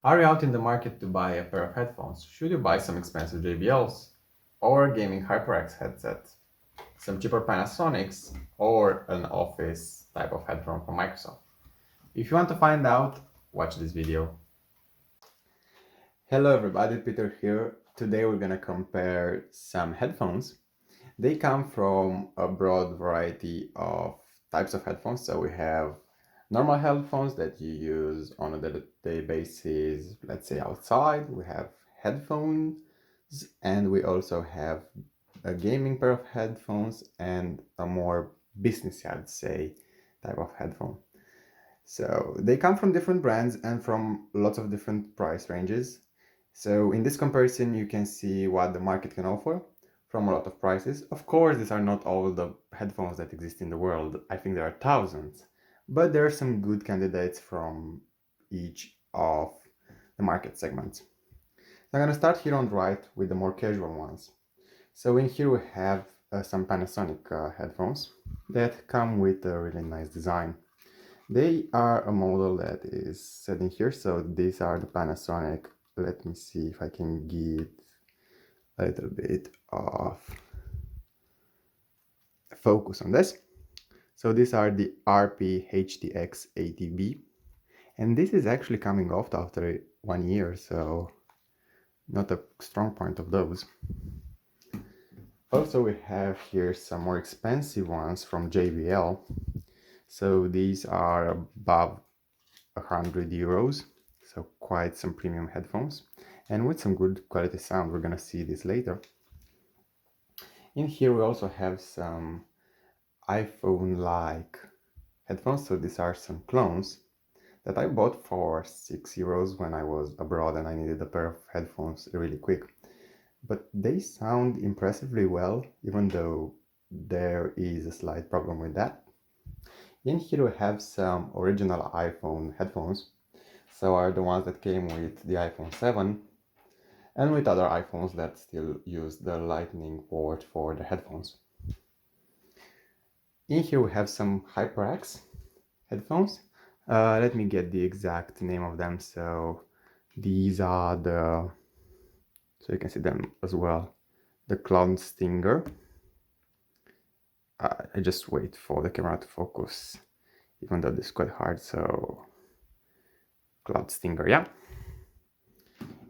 Are you out in the market to buy a pair of headphones? Should you buy some expensive JBLs or a gaming HyperX headset? Some cheaper Panasonics or an office type of headphone from Microsoft? If you want to find out, watch this video. Hello everybody, Peter here. Today we're gonna compare some headphones. They come from a broad variety of types of headphones. So we have normal headphones that you use on a day-to-day basis, let's say outside. We have headphones, and we also have a gaming pair of headphones and a more businessy, I'd say, type of headphone. So they come from different brands and from lots of different price ranges. So in this comparison, you can see what the market can offer from a lot of prices. Of course, these are not all the headphones that exist in the world. I think there are thousands, but there are some good candidates from each of the market segments. I'm going to start here on the right with the more casual ones. So in here we have some Panasonic headphones that come with a really nice design. They are a model that is set in here. So these are the Panasonic. Let me see if I can get a little bit of focus on this. So these are the RP-HTX 80B, and this is actually coming off after 1 year, so not a strong point of those. Also, we have here some more expensive ones from JBL. So these are above 100 euros, so quite some premium headphones, and with some good quality sound. We're gonna see this later. In here we also have some iPhone-like headphones. So these are some clones that I bought for 6 euros when I was abroad and I needed a pair of headphones really quick. But they sound impressively well, even though there is a slight problem with that. In here we have some original iPhone headphones. So are the ones that came with the iPhone 7 and with other iPhones that still use the lightning port for the headphones. In here we have some HyperX headphones. Let me get the exact name of them. So these are so you can see them as well, the Cloud Stinger. I just wait for the camera to focus, even though this is quite hard. So Cloud Stinger, yeah.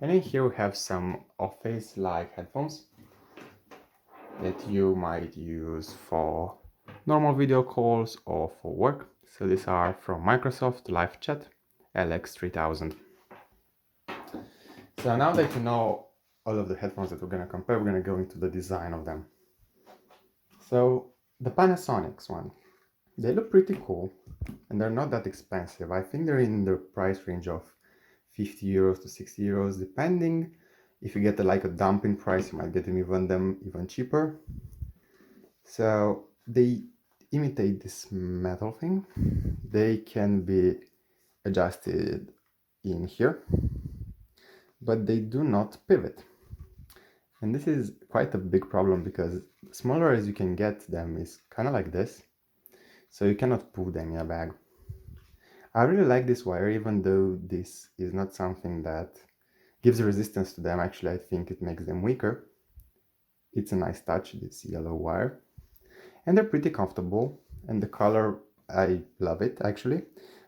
And in here we have some office-like headphones that you might use for normal video calls or for work. So these are from Microsoft Live Chat LX3000. So now that you know all of the headphones that we're going to compare, we're going to go into the design of them. So the Panasonics one, they look pretty cool and they're not that expensive. I think they're in the price range of 50 euros to 60 euros, depending. If you get like a dumping price, you might get them even cheaper. So they imitate this metal thing. They can be adjusted in here, but they do not pivot. And this is quite a big problem because smaller as you can get them is kind of like this. So you cannot put them in a bag. I really like this wire, even though this is not something that gives resistance to them. Actually, I think it makes them weaker. It's a nice touch, this yellow wire. And they're pretty comfortable. And the color, I love it actually,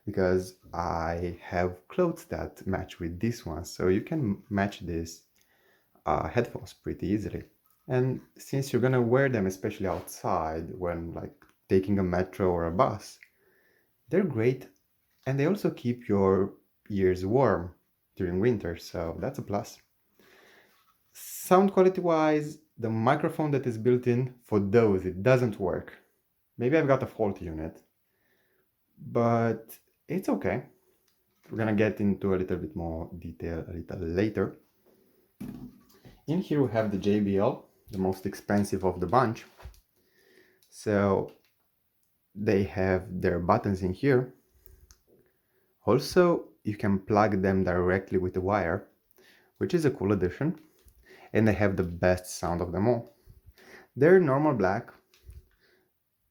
because I have clothes that match with this one. So you can match this headphones pretty easily. And since you're gonna wear them, especially outside when like taking a metro or a bus, they're great, and they also keep your ears warm during winter, so that's a plus. Sound quality wise, the microphone that is built in for those, it doesn't work. Maybe I've got a faulty unit, but it's okay. We're gonna get into a little bit more detail a little later. In here we have the JBL, the most expensive of the bunch. So they have their buttons in here. Also, you can plug them directly with the wire, which is a cool addition. And they have the best sound of them all. They're normal black.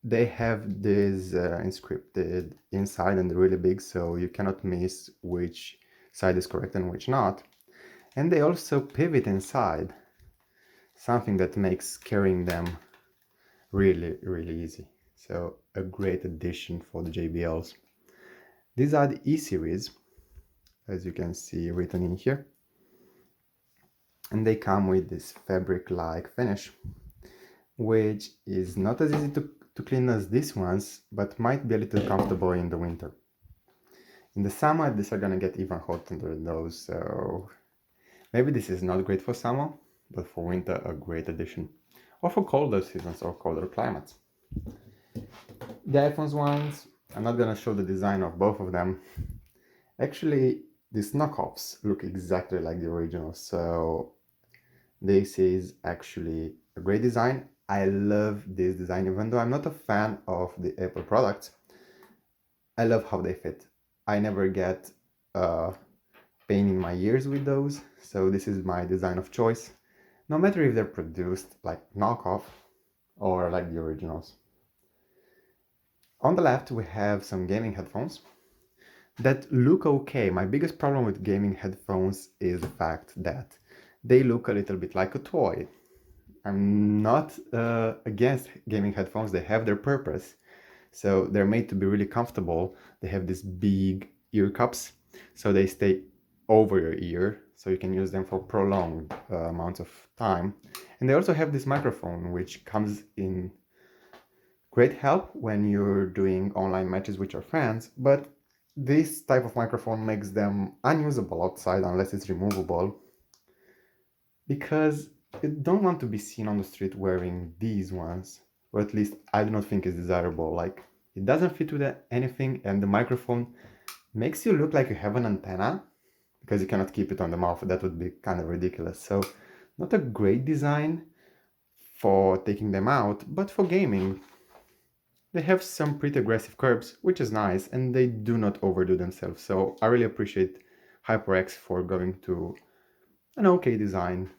They have this inscripted inside and really big, so you cannot miss which side is correct and which not. And they also pivot inside, something that makes carrying them really, really easy. So a great addition for the JBLs. These are the E series, as you can see written in here. And they come with this fabric-like finish, which is not as easy to clean as these ones, but might be a little comfortable in the winter. In the summer, these are gonna get even hotter than those, so maybe this is not great for summer, but for winter, a great addition. Or for colder seasons or colder climates. The iPhones ones, I'm not gonna show the design of both of them. Actually, these knockoffs look exactly like the original, so this is actually a great design. I love this design, even though I'm not a fan of the Apple products. I love how they fit. I never get pain in my ears with those, so this is my design of choice, no matter if they're produced like knockoff or like the originals. On the left, we have some gaming headphones that look okay. My biggest problem with gaming headphones is the fact that they look a little bit like a toy. I'm not against gaming headphones, they have their purpose. So they're made to be really comfortable. They have these big ear cups, so they stay over your ear, so you can use them for prolonged amounts of time. And they also have this microphone, which comes in great help when you're doing online matches with your friends, but this type of microphone makes them unusable outside unless it's removable, because you don't want to be seen on the street wearing these ones, or at least I do not think it's desirable. Like, it doesn't fit with anything, and the microphone makes you look like you have an antenna because you cannot keep it on the mouth. That would be kind of ridiculous. So not a great design for taking them out, but for gaming they have some pretty aggressive curves, which is nice, and they do not overdo themselves. So I really appreciate HyperX for going to an okay design.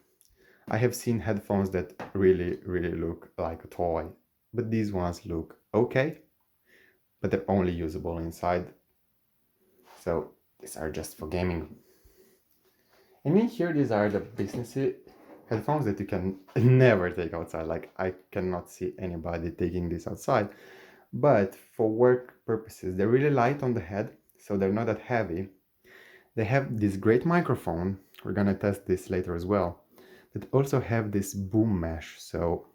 I have seen headphones that really, really look like a toy, but these ones look okay, but they're only usable inside. So these are just for gaming. And in here, these are the businessy headphones that you can never take outside. Like, I cannot see anybody taking this outside. But for work purposes, they're really light on the head, so they're not that heavy. They have this great microphone. We're gonna test this later as well. That also have this boom mesh, so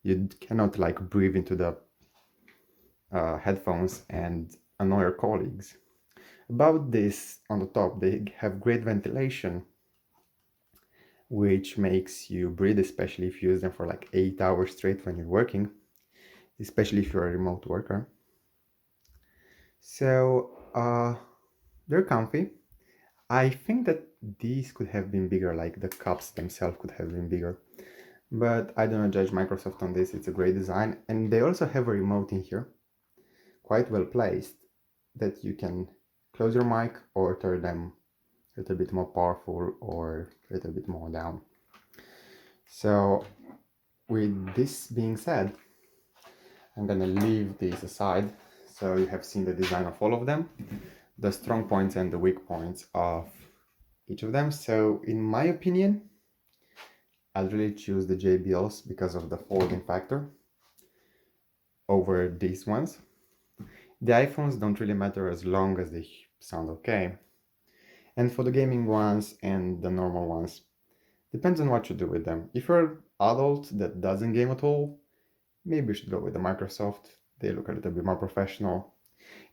you cannot like breathe into the headphones and annoy your colleagues. About this, on the top, they have great ventilation, which makes you breathe, especially if you use them for like 8 hours straight when you're working, especially if you're a remote worker. So they're comfy. I think that these could have been bigger, like the cups themselves could have been bigger. But I do not judge Microsoft on this, it's a great design. And they also have a remote in here, quite well placed, that you can close your mic or turn them a little bit more powerful or a little bit more down. So with this being said, I'm gonna leave these aside. So you have seen the design of all of them, the strong points and the weak points of each of them. So in my opinion, I'll really choose the JBLs because of the folding factor over these ones. The iPhones don't really matter as long as they sound okay. And for the gaming ones and the normal ones, depends on what you do with them. If you're an adult that doesn't game at all, maybe you should go with the Microsoft. They look a little bit more professional.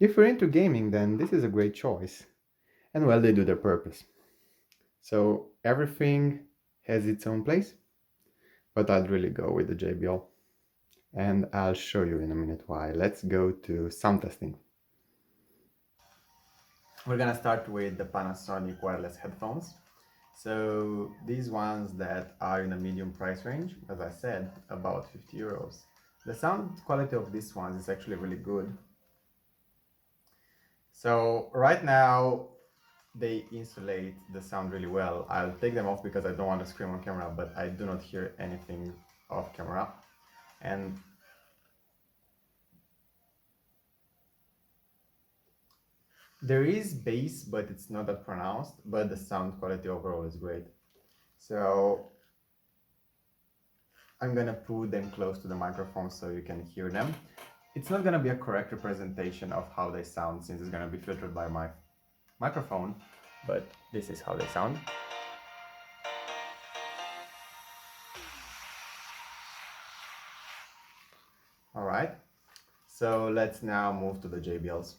If you're into gaming, then this is a great choice. And well, they do their purpose. So everything has its own place, but I'd really go with the JBL. And I'll show you in a minute why. Let's go to sound testing. We're gonna start with the Panasonic wireless headphones. So these ones that are in a medium price range, as I said, about 50 euros. The sound quality of these ones is actually really good. So right now they insulate the sound really well. I'll take them off because I don't want to scream on camera, but I do not hear anything off camera. And There is bass, but it's not that pronounced, but the sound quality overall is great. So I'm gonna put them close to the microphone so you can hear them. It's not gonna be a correct representation of how they sound since it's gonna be filtered by my microphone, but this is how they sound. All right, so let's now move to the JBLs.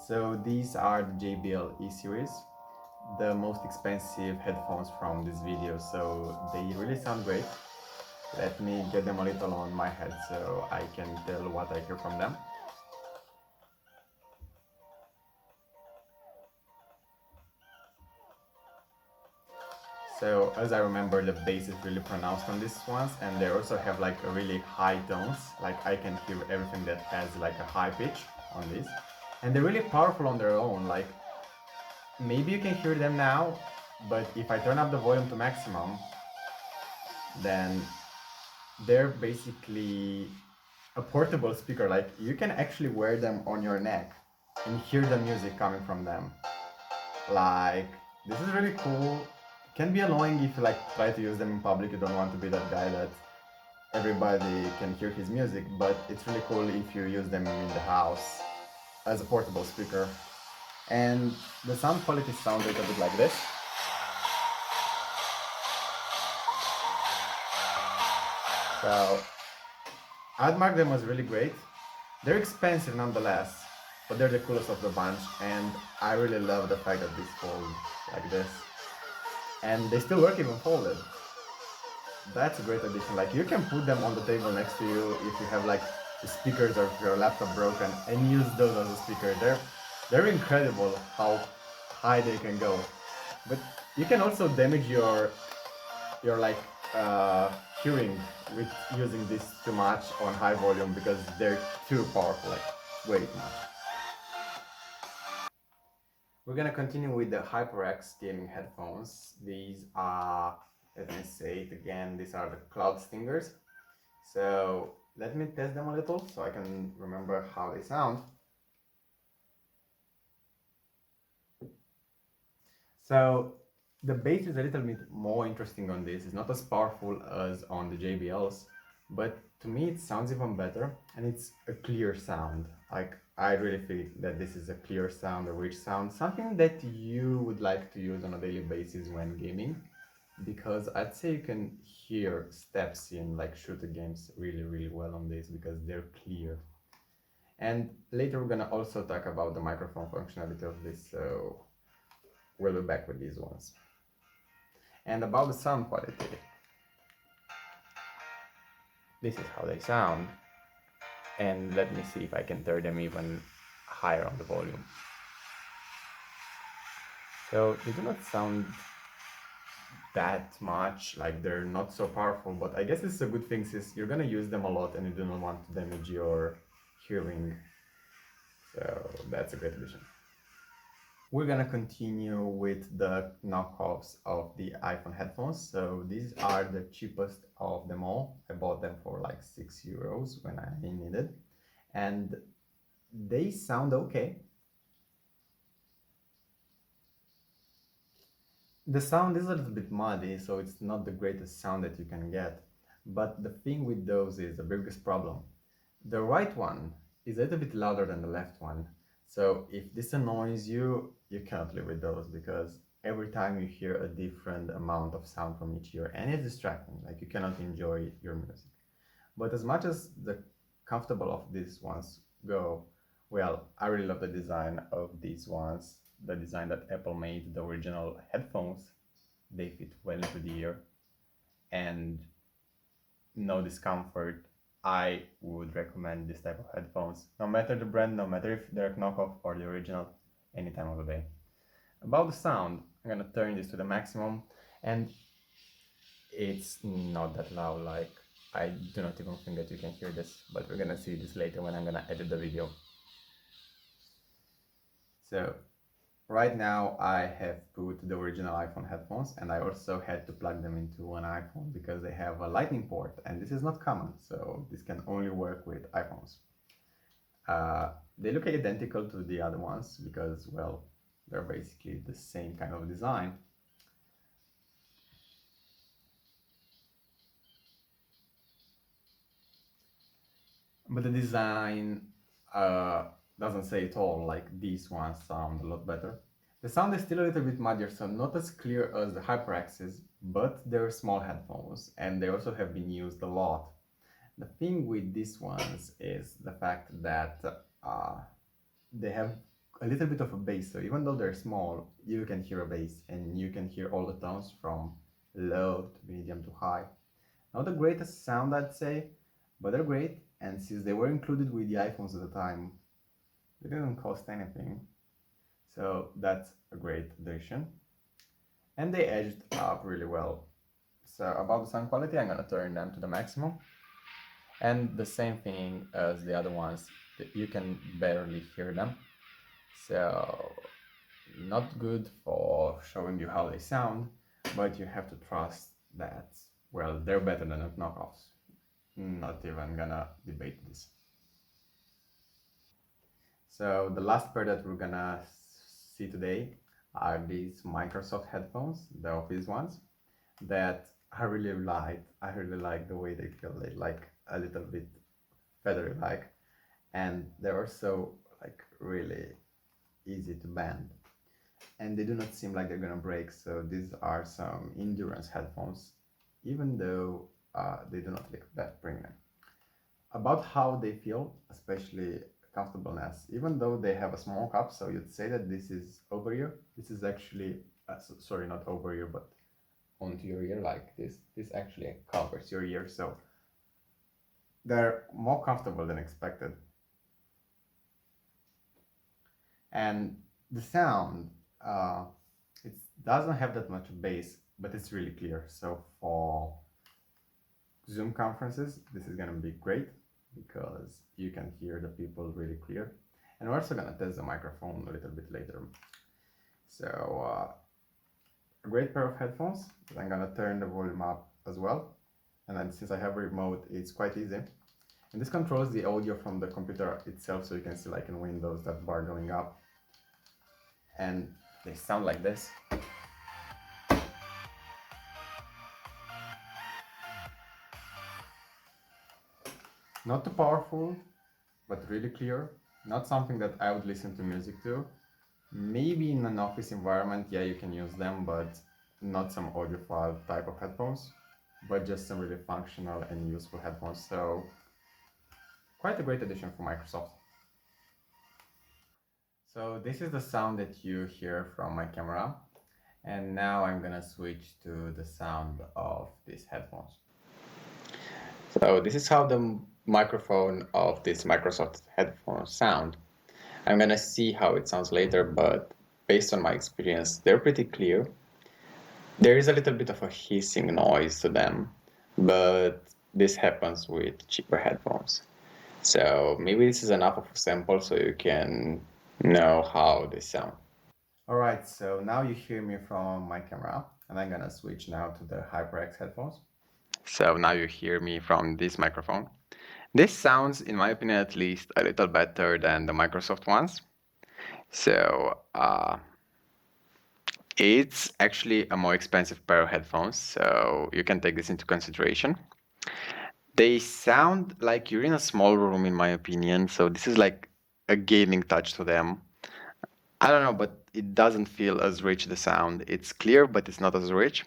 So these are the JBL E-Series, the most expensive headphones from this video, so they really sound great. Let me get them a little on my head so I can tell what I hear from them. So as I remember, the bass is really pronounced on these ones, and they also have like a really high tones. Like I can hear everything that has like a high pitch on this, and they're really powerful on their own. Like maybe you can hear them now, but if I turn up the volume to maximum, then they're basically a portable speaker. Like you can actually wear them on your neck and hear the music coming from them. Like this is really cool. Can be annoying if you like try to use them in public. You don't want to be that guy that everybody can hear his music, but it's really cool if you use them in the house as a portable speaker. And the sound quality sounds a bit like this. So I'd mark them as really great. They're expensive nonetheless, but they're the coolest of the bunch, and I really love the fact that these fold like this. And they still work even folded. That's a great addition. Like you can put them on the table next to you if you have like the speakers of your laptop broken and use those as a speaker. They're incredible how high they can go. But you can also damage your like hearing with using this too much on high volume because they're too powerful, like way too much. We're gonna continue with the HyperX gaming headphones. These are, let me say it again, these are the Cloud Stingers. So let me test them a little so I can remember how they sound. So the bass is a little bit more interesting on this. It's not as powerful as on the JBLs, but to me it sounds even better, and it's a clear sound. Like I really feel that this is a clear sound, a rich sound, something that you would like to use on a daily basis when gaming, because I'd say you can hear steps in like shooter games really well on this because they're clear. And later we're gonna also talk about the microphone functionality of this, so we'll be back with these ones. And about the sound quality, this is how they sound. And let me see if I can turn them even higher on the volume. So they do not sound that much, like they're not so powerful, but I guess it's a good thing since you're gonna use them a lot and you do not want to damage your hearing. So that's a great addition. We're gonna continue with the knockoffs of the iPhone headphones. So these are the cheapest of them all. I bought them for like €6 when I needed, and they sound okay. The sound is a little bit muddy, so it's not the greatest sound that you can get. But the thing with those is the biggest problem. The right one is a little bit louder than the left one. So if this annoys you, you cannot live with those because every time you hear a different amount of sound from each ear, and it's distracting, like you cannot enjoy your music. But as much as the comfortable of these ones go, well, I really love the design of these ones. The design that Apple made, the original headphones, they fit well into the ear and no discomfort. I would recommend this type of headphones, no matter the brand, no matter if they're knockoff or the original, any time of the day. About the sound, I'm gonna turn this to the maximum, and it's not that loud. Like I do not even think that you can hear this, but we're gonna see this later when I'm gonna edit the video. So right now I have put the original iPhone headphones, and I also had to plug them into an iPhone because they have a lightning port, and this is not common, so this can only work with iPhones. they look identical to the other ones because, well, they're basically the same kind of design. But the design uh, doesn't say it all, like these ones sound a lot better. The sound is still a little bit muddier, so not as clear as the HyperX's, but they're small headphones and they also have been used a lot. The thing with these ones is the fact that they have a little bit of a bass, so even though they're small, you can hear a bass and you can hear all the tones from low to medium to high. Not the greatest sound, I'd say, but they're great, and since they were included with the iPhones at the time, they didn't cost anything, so that's a great addition. And they edged up really well. So about the sound quality, I'm gonna turn them to the maximum. And the same thing as the other ones, you can barely hear them. So not good for showing you how they sound, but you have to trust that, well, they're better than knockoffs. Not even gonna debate this. So the last pair that we're gonna see today are these Microsoft headphones, the Office ones, that I really like. I really like the way they feel. They like a little bit feathery like, and they're also like really easy to bend. And they do not seem like they're gonna break, so these are some endurance headphones, even though they do not look that premium. About how they feel, especially comfortableness, even though they have a small cup, so you'd say that this is over ear. This is actually, sorry, not over ear, but onto your ear like this. This actually covers your ear, so they're more comfortable than expected. And the sound, it doesn't have that much bass, but it's really clear. So for Zoom conferences, this is gonna be great because you can hear the people really clear. And we're also gonna test the microphone a little bit later. So a great pair of headphones. I'm gonna turn the volume up as well. And then since I have a remote, it's quite easy. And this controls the audio from the computer itself, so you can see like in Windows that bar going up. And they sound like this. Not too powerful, but really clear. Not something that I would listen to music to. Maybe in an office environment, yeah, you can use them, but not some audiophile type of headphones, but just some really functional and useful headphones. So quite a great addition for Microsoft. So this is the sound that you hear from my camera. And now I'm gonna switch to the sound of these headphones. So this is how the microphone of this Microsoft headphones sound. I'm gonna see how it sounds later, but based on my experience, they're pretty clear. There is a little bit of a hissing noise to them, but this happens with cheaper headphones. So maybe this is enough of a sample so you can know how they sound. Alright, so now you hear me from my camera, and I'm gonna switch now to the HyperX headphones. So now you hear me from this microphone. This sounds, in my opinion at least, a little better than the Microsoft ones. So it's actually a more expensive pair of headphones, so you can take this into consideration. They sound like you're in a small room, in my opinion, so this is like a gaming touch to them. I don't know, but it doesn't feel as rich, the sound. It's clear, but it's not as rich.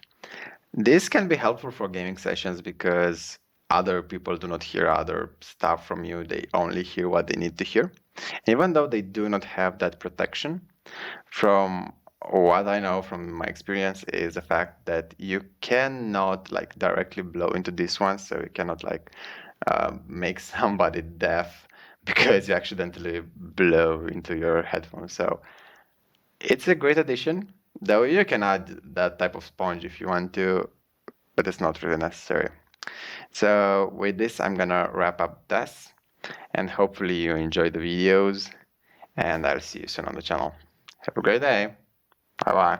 This can be helpful for gaming sessions because other people do not hear other stuff from you. They only hear what they need to hear. Even though they do not have that protection, from what I know from my experience is the fact that you cannot like directly blow into this one, so you cannot like make somebody deaf because you accidentally blow into your headphones. So it's a great addition, though you can add that type of sponge if you want to, but it's not really necessary. So with this, I'm gonna wrap up this, and hopefully you enjoy the videos, and I'll see you soon on the channel. Have a great day. Bye bye.